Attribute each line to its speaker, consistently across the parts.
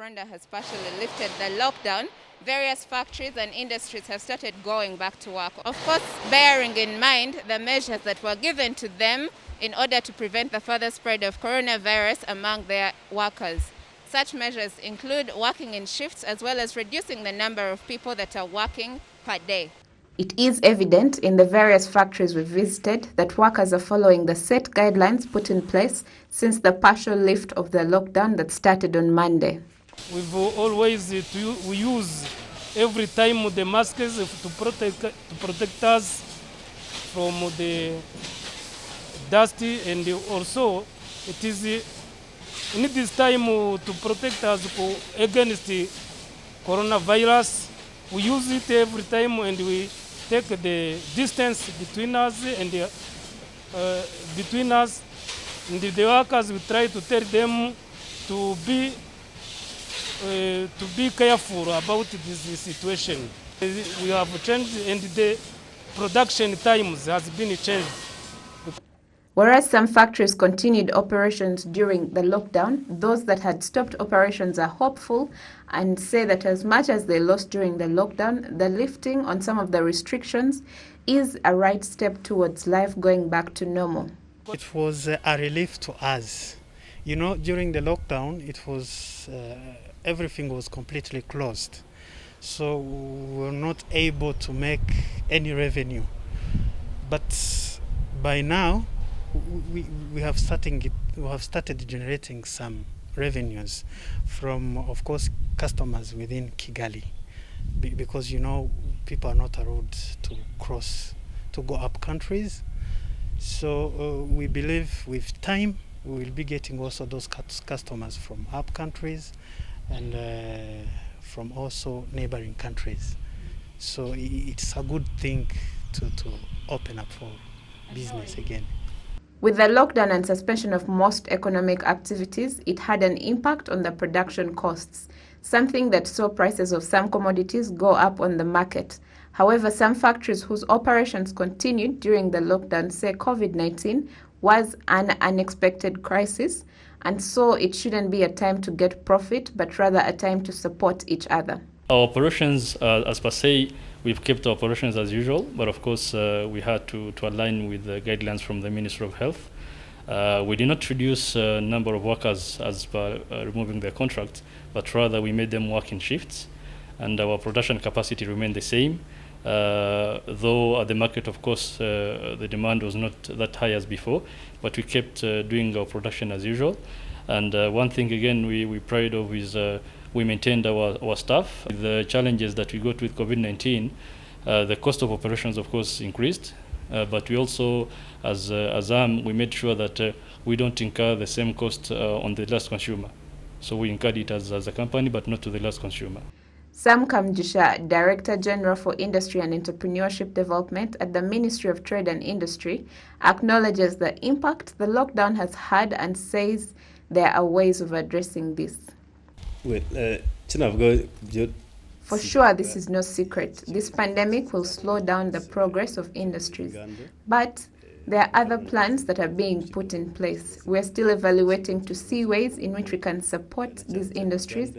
Speaker 1: Rwanda has partially lifted the lockdown, various factories and industries have started going back to work. Of course, bearing in mind the measures that were given to them in order to prevent the further spread of coronavirus among their workers. Such measures include working in shifts as well as reducing the number of people that are working per day. It is evident in the various factories we visited that workers are following the set guidelines put in place since the partial lift of the lockdown that started on Monday.
Speaker 2: We've always we use every time the masks to protect us from the dust, and also it is in this time to protect us against the coronavirus. We use it every time, and we take the distance between us and the workers. We try to tell them to be careful about this situation. We have changed, and the production times has been changed.
Speaker 1: Whereas some factories continued operations during the lockdown, those that had stopped operations are hopeful and say that as much as they lost during the lockdown, the lifting on some of the restrictions is a right step towards life going back to normal.
Speaker 3: It was a relief to us. You know, during the lockdown, it was everything was completely closed. So we were not able to make any revenue. But by now, we have started generating some revenues from, of course, customers within Kigali, because you know people are not allowed to go up countries. So we believe with time we will be getting also those customers from up countries and from also neighboring countries. So it's a good thing to open up for business again.
Speaker 1: With the lockdown and suspension of most economic activities, it had an impact on the production costs, something that saw prices of some commodities go up on the market. However, some factories whose operations continued during the lockdown say COVID-19 was an unexpected crisis, and so it shouldn't be a time to get profit, but rather a time to support each other.
Speaker 4: Our operations, as per se, we've kept operations as usual, but of course we had to align with the guidelines from the Ministry of Health. We did not reduce number of workers as per removing their contracts, but rather we made them work in shifts, and our production capacity remained the same. Though at the market, of course, the demand was not that high as before, but we kept doing our production as usual. And one thing again we pride of is we maintained our staff. The challenges that we got with COVID-19, the cost of operations, of course, increased. But we also, as we made sure that we don't incur the same cost on the last consumer. So we incurred it as a company, but not to the last consumer.
Speaker 1: Sam Kamjisha, Director General for Industry and Entrepreneurship Development at the Ministry of Trade and Industry, acknowledges the impact the lockdown has had and says there are ways of addressing this. For sure, this is no secret. This pandemic will slow down the progress of industries. But there are other plans that are being put in place. We're still evaluating to see ways in which we can support these industries,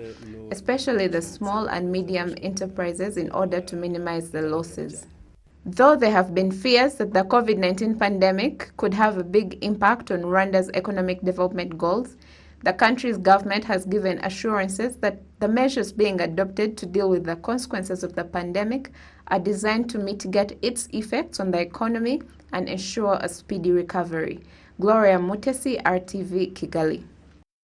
Speaker 1: especially the small and medium enterprises, in order to minimize the losses. Though there have been fears that the COVID-19 pandemic could have a big impact on Rwanda's economic development goals, the country's government has given assurances that the measures being adopted to deal with the consequences of the pandemic are designed to mitigate its effects on the economy and ensure a speedy recovery. Gloria Mutesi, RTV, Kigali.